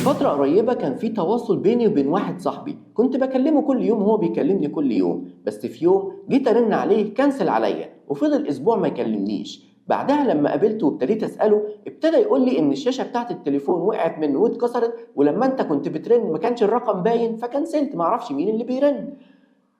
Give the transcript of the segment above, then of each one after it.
فترة قريبة كان في تواصل بيني وبين واحد صاحبي، كنت بكلمه كل يوم وهو بيكلمني كل يوم، بس في يوم جيت ارن عليه كنسل عليا وفضل اسبوع ما يكلمنيش. بعدها لما قابلته وابتديت اساله ابتدى يقول لي ان الشاشة بتاعت التليفون وقعت منه واتكسرت، ولما انت كنت بترن ما كانش الرقم باين فكنسلت، معرفش مين اللي بيرن.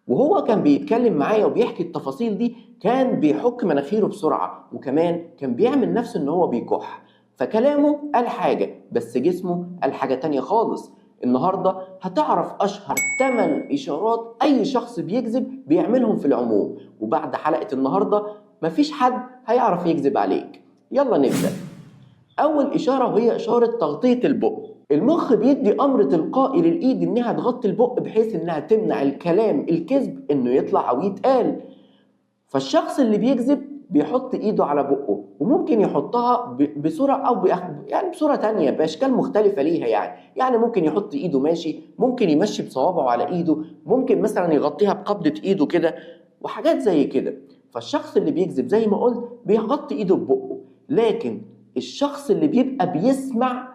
وهو كان بيتكلم معايا وبيحكي التفاصيل دي كان بيحك مناخيره بسرعة، وكمان كان بيعمل نفسه ان هو بيكح. فكلامه قال حاجة بس جسمه قال حاجة تانية خالص. النهاردة هتعرف أشهر 8 إشارات أي شخص بيكذب بيعملهم في العموم، وبعد حلقة النهاردة مفيش حد هيعرف يكذب عليك. يلا نبدأ. أول إشارة وهي إشارة تغطية البق. المخ بيدي أمر تلقائي للإيد إنها تغطي البق بحيث إنها تمنع الكلام الكذب إنه يطلع أو يتقال. فالشخص اللي بيكذب بيحط إيده على بقه، وممكن يحطها بصورة أو يعني بصورة تانية بأشكال مختلفة ليها. يعني ممكن يحط إيده ماشي، ممكن يمشي بصوابعه على إيده، ممكن مثلا يغطيها بقبضة إيده كده وحاجات زي كده. فالشخص اللي بيكذب زي ما قلت بيغطي إيده ببقه، لكن الشخص اللي بيبقى بيسمع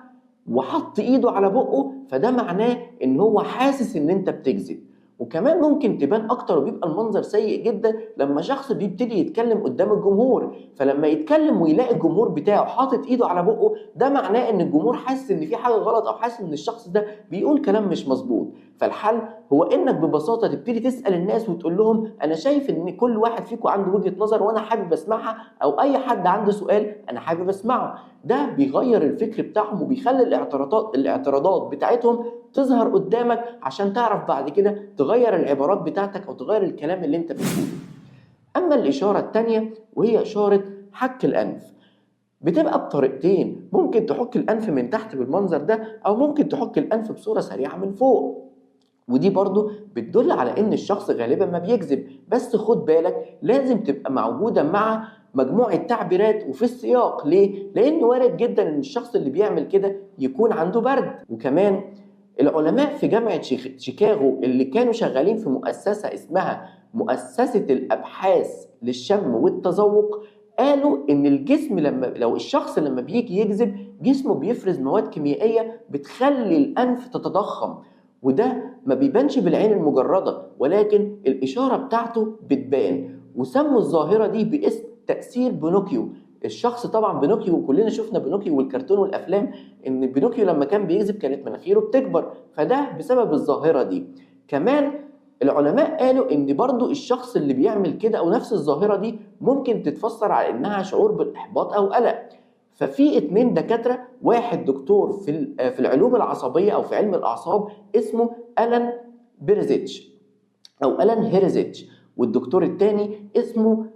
وحط ايده على بقه فده معناه ان هو حاسس ان انت بتكذب. وكمان ممكن تبان اكتر وبيبقى المنظر سيء جدا لما شخص بيبتدي يتكلم قدام الجمهور، فلما يتكلم ويلاقي الجمهور بتاعه حاطط ايده على بقه ده معناه ان الجمهور حاسس ان في حاجة غلط او حاسس ان الشخص ده بيقول كلام مش مظبوط. فالحل هو انك ببساطة تبتدي تسأل الناس وتقول لهم انا شايف ان كل واحد فيكم عنده وجهة نظر وانا حابب اسمعها، او اي حد عنده سؤال انا حابب اسمعه. ده بيغير الفكر بتاعهم وبيخلي الاعتراضات بتاعتهم تظهر قدامك عشان تعرف بعد كده تغير العبارات بتاعتك او تغير الكلام اللي انت بتقوله. اما الاشارة التانية وهي اشارة حك الانف، بتبقى بطريقتين، ممكن تحك الانف من تحت بالمنظر ده او ممكن تحك الانف بصورة سريعة من فوق، ودي برضو بتدل على ان الشخص غالبا ما بيكذب. بس خد بالك لازم تبقى موجودة مع مجموعة تعبيرات وفي السياق. ليه؟ لان وارد جدا ان الشخص اللي بيعمل كده يكون عنده برد. وكمان العلماء في جامعة شيكاغو اللي كانوا شغالين في مؤسسة اسمها مؤسسة الابحاث للشم والتذوق قالوا ان الجسم لو الشخص لما بيجي يكذب جسمه بيفرز مواد كيميائية بتخلي الانف تتضخم، وده ما بيبانش بالعين المجردة ولكن الإشارة بتاعته بتبان، وسموا الظاهرة دي باسم تأثير بينوكيو. الشخص طبعا بينوكيو كلنا شفنا بينوكيو والكرتون والأفلام، إن بينوكيو لما كان بيكذب كانت مناخيره بتكبر، فده بسبب الظاهرة دي. كمان العلماء قالوا إن برضو الشخص اللي بيعمل كده أو نفس الظاهرة دي ممكن تتفسر على إنها شعور بالإحباط أو قلق. ففي 2 دكاترة، واحد دكتور في العلوم العصبية أو في علم الأعصاب اسمه ألان بيرزيتش أو ألان هيرزيتش، والدكتور التاني اسمه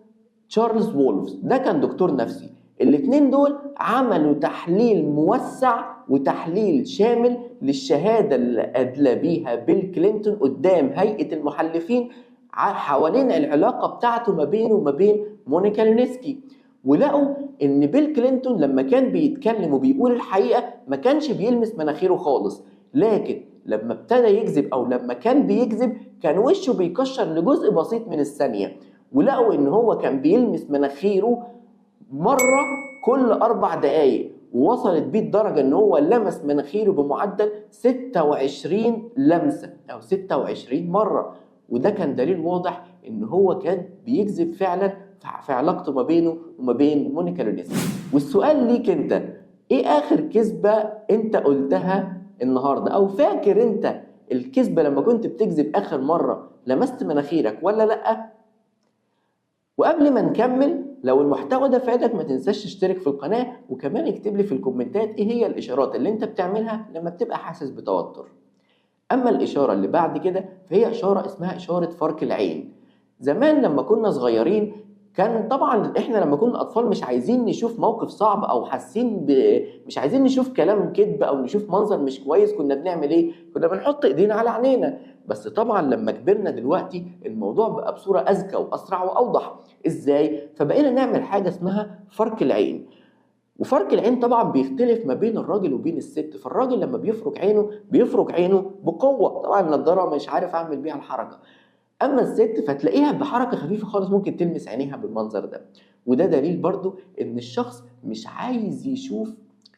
تشارلز وولفز، ده كان دكتور نفسي. الاتنين دول عملوا تحليل موسع وتحليل شامل للشهادة اللي أدلى بيها بيل كلينتون قدام هيئة المحلفين حوالين العلاقة بتاعته ما بينه وما بين مونيكا لينسكي، ولقوا ان بيل كلينتون لما كان بيتكلم وبيقول الحقيقة ما كانش بيلمس مناخيره خالص، لكن لما ابتدى يكذب او لما كان بيكذب كان وشه بيكشر لجزء بسيط من الثانية، ولقوا ان هو كان بيلمس مناخيره مرة كل 4 دقايق، ووصلت بيه الدرجة ان هو لمس مناخيره بمعدل 26 لمسة او 26 مرة، وده كان دليل واضح ان هو كان بيكذب فعلا في علاقته ما بينه وما بين مونيكا لينسكي. والسؤال ليك انت، ايه اخر كذبة انت قلتها النهاردة؟ او فاكر انت الكذبة لما كنت بتكذب اخر مرة لمست مناخيرك ولا لا؟ وقبل ما نكمل لو المحتوى ده فادك ما تنساش تشترك في القناة، وكمان اكتب لي في الكومنتات ايه هي الاشارات اللي انت بتعملها لما بتبقى حاسس بتوتر. اما الاشارة اللي بعد كده فهي اشارة اسمها اشارة فرك العين. زمان لما كنا صغيرين كان طبعا احنا لما كنا اطفال مش عايزين نشوف موقف صعب او حاسين مش عايزين نشوف كلام كذب او نشوف منظر مش كويس، كنا بنعمل ايه؟ كنا بنحط ايدينا على عينينا. بس طبعا لما كبرنا دلوقتي الموضوع بقى بصورة اذكى واسرع واوضح. ازاي؟ فبقينا نعمل حاجة اسمها فرك العين. وفرك العين طبعا بيختلف ما بين الراجل وبين الست. فالراجل لما بيفرك عينه بقوة، طبعا النضارة مش عارف اعمل بيها الحركة. اما الست فتلاقيها بحركة خفيفة خالص ممكن تلمس عينيها بالمنظر ده، وده دليل برضو ان الشخص مش عايز يشوف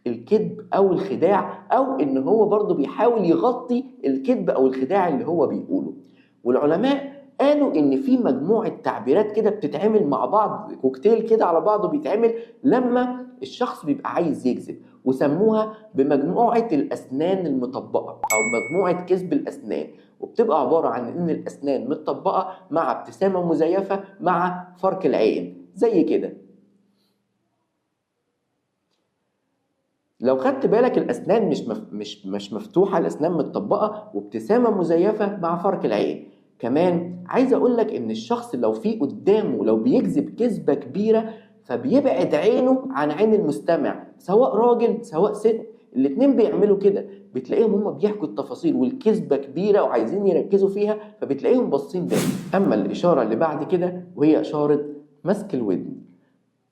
الكذب او الخداع، او ان هو برضه بيحاول يغطي الكذب او الخداع اللي هو بيقوله. والعلماء قالوا ان في مجموعة تعبيرات كده بتتعمل مع بعض، كوكتيل كده على بعضه بيتعمل لما الشخص بيبقى عايز يكذب، وسموها بمجموعة الأسنان المطبقة أو مجموعة كذب الأسنان. وبتبقى عبارة عن إن الأسنان متطبقة مع ابتسامة مزيفة مع فرك العين زي كده. لو خدت بالك الأسنان مش مفتوحة، الأسنان متطبقة وابتسامة مزيفة مع فرك العين. كمان عايز أقولك إن الشخص لو في قدامه لو بيكذب كذبة كبيرة فبيبعد عينه عن عين المستمع، سواء راجل سواء ست، الاتنين بيعملوا كده. بتلاقيهم هما بيحكوا التفاصيل والكذبة كبيرة وعايزين يركزوا فيها، فبتلاقيهم باصين دايما. أما الإشارة اللي بعد كده وهي إشارة مسك الودن.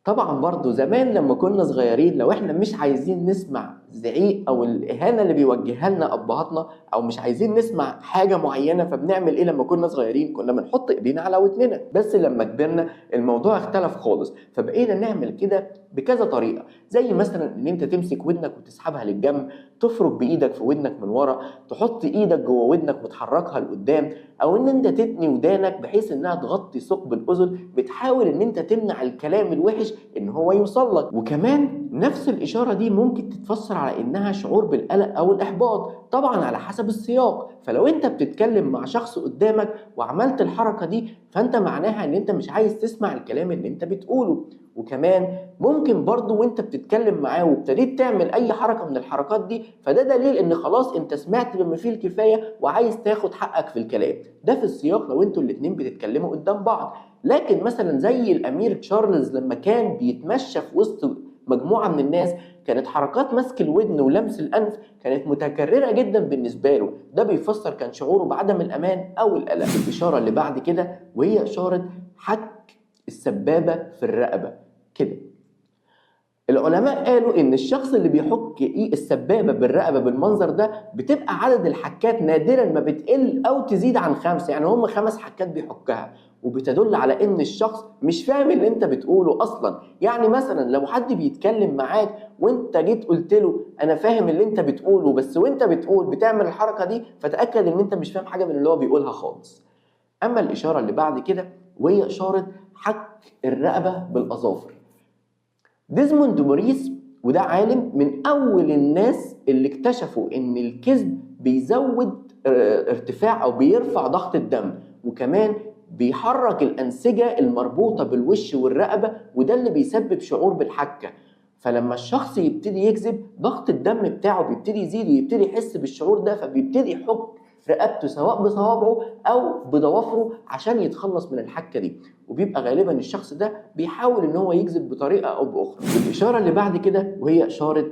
طبعا برضو زمان لما كنا صغيرين لو احنا مش عايزين نسمع زعيق او الاهانة اللي بيوجهها لنا ابهاتنا، او مش عايزين نسمع حاجة معينة، فبنعمل ايه لما كنا صغيرين؟ كنا بنحط ايدينا على ودننا. بس لما كبرنا الموضوع اختلف خالص، فبقينا نعمل كده بكذا طريقة، زي مثلا ان انت تمسك ودنك وتسحبها للجنب، تفرك بايدك في ودنك من ورا، تحط ايدك جوه ودنك وتحركها لقدام، او ان انت تتني ودانك بحيث انها تغطي ثقب الاذن، بتحاول ان انت تمنع الكلام الوحش ان هو يوصل لك. وكمان نفس الاشاره دي ممكن تتفسر على انها شعور بالقلق او الاحباط، طبعا على حسب السياق. فلو انت بتتكلم مع شخص قدامك وعملت الحركه دي، فانت معناها ان انت مش عايز تسمع الكلام اللي انت بتقوله. وكمان ممكن برضو وانت بتتكلم معاه وابتديت تعمل اي حركه من الحركات دي، فده دليل ان خلاص انت سمعت بما فيه الكفايه وعايز تاخد حقك في الكلام ده، في السياق لو انتوا الاتنين بتتكلموا قدام بعض. لكن مثلا زي الامير تشارلز لما كان بيتمشى في وسط مجموعه من الناس، كانت حركات مسك الودن ولمس الانف كانت متكرره جدا بالنسبه له، ده بيفسر كان شعوره بعدم الامان او القلق. الاشاره اللي بعد كده وهي اشاره حك السبابه في الرقبه كده. العلماء قالوا ان الشخص اللي بيحك السبابه بالرقبه بالمنظر ده بتبقى عدد الحكات نادرا ما بتقل او تزيد عن 5، يعني هم 5 حكات بيحكها، وبتدل على ان الشخص مش فاهم اللي انت بتقوله اصلا. يعني مثلا لو حد بيتكلم معاك وانت جيت قلت له انا فاهم اللي انت بتقوله، بس وانت بتقول بتعمل الحركه دي، فتاكد ان انت مش فاهم حاجه من اللي هو بيقولها خالص. اما الاشاره اللي بعد كده وهي اشاره حك الرقبه بالاظافر. ديزموند موريس وده عالم من اول الناس اللي اكتشفوا ان الكذب بيزود ارتفاع او بيرفع ضغط الدم، وكمان بيحرك الانسجه المربوطه بالوش والرقبه، وده اللي بيسبب شعور بالحكه. فلما الشخص يبتدي يكذب ضغط الدم بتاعه بيبتدي يزيد ويبتدي يحس بالشعور ده، فبيبتدي يحك رقبته سواء بصوابعه او بضوافره عشان يتخلص من الحكه دي. وبيبقى غالبا الشخص ده بيحاول ان هو يكذب بطريقه او باخرى. والاشاره اللي بعد كده وهي اشاره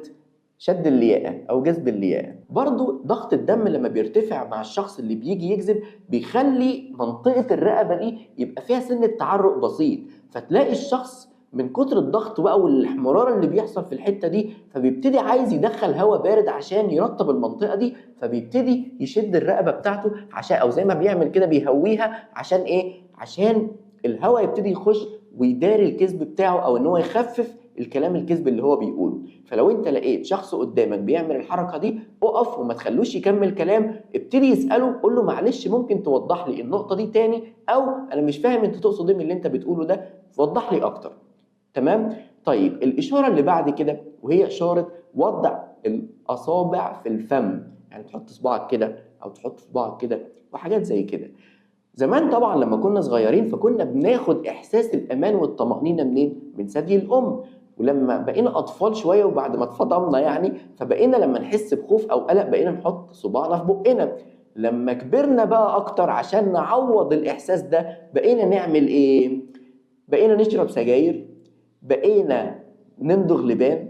شد اللياقه او جذب اللياقه. برضو ضغط الدم لما بيرتفع مع الشخص اللي بيجي يكذب بيخلي منطقه الرقبه دي يبقى فيها سنه تعرق بسيط، فتلاقي الشخص من كتر الضغط بقى والاحمرار اللي بيحصل في الحته دي، فبيبتدي عايز يدخل هواء بارد عشان يرطب المنطقه دي، فبيبتدي يشد الرقبه بتاعته عشان، او زي ما بيعمل كده بيهويها عشان ايه؟ عشان الهواء يبتدي يخش ويداري الكذب بتاعه، او ان هو يخفف الكلام الكذب اللي هو بيقوله. فلو انت لقيت شخص قدامك بيعمل الحركه دي، اقف وما تخلوش يكمل كلام، ابتدي يساله، قول له معلش ممكن توضح لي النقطه دي تاني، او انا مش فاهم انت تقصد ايه من اللي انت بتقوله ده، وضح لي اكتر. تمام؟ طيب الاشاره اللي بعد كده وهي اشاره وضع الاصابع في الفم، يعني تحط صباعك كده او تحط صباعك كده وحاجات زي كده. زمان طبعا لما كنا صغيرين فكنا بناخد احساس الامان والطمأنينة منين؟ من ثدي الام. ولما بقينا اطفال شويه وبعد ما اتفضمنا يعني، فبقينا لما نحس بخوف او قلق بقينا نحط صباعنا في بقنا. لما كبرنا بقى اكتر عشان نعوض الاحساس ده بقينا نعمل ايه؟ بقينا نشرب سجاير، بقينا نمضغ لبان،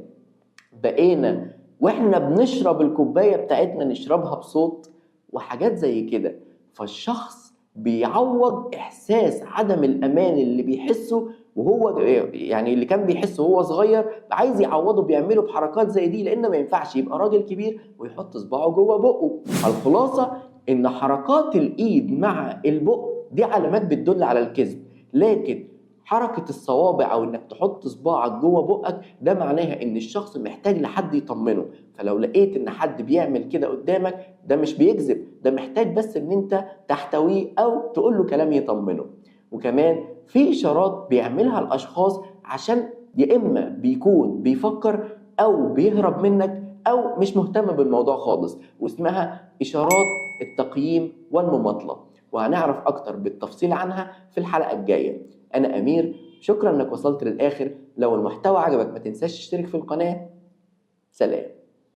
بقينا واحنا بنشرب الكوبايه بتاعتنا نشربها بصوت وحاجات زي كده. فالشخص بيعوض احساس عدم الامان اللي بيحسه وهو يعني اللي كان بيحسه وهو صغير، عايز يعوضه بيعمله بحركات زي دي، لان ما ينفعش يبقى راجل كبير ويحط صباعه جوه بقه. الخلاصه ان حركات الايد مع البق دي علامات بتدل على الكذب، لكن حركة الصوابع أو إنك تحط صباعك جوه بقك ده معناها إن الشخص محتاج لحد يطمنه. فلو لقيت إن حد بيعمل كده قدامك ده مش بيكذب، ده محتاج بس إن أنت تحتويه أو تقول له كلام يطمنه. وكمان في إشارات بيعملها الأشخاص عشان يا إما بيكون بيفكر أو بيهرب منك أو مش مهتم بالموضوع خالص، واسمها إشارات التقييم والمماطلة، وهنعرف أكتر بالتفصيل عنها في الحلقة الجاية. أنا أمير، شكرا إنك وصلت للآخر. لو المحتوى عجبك ما تنساش تشترك في القناة. سلام.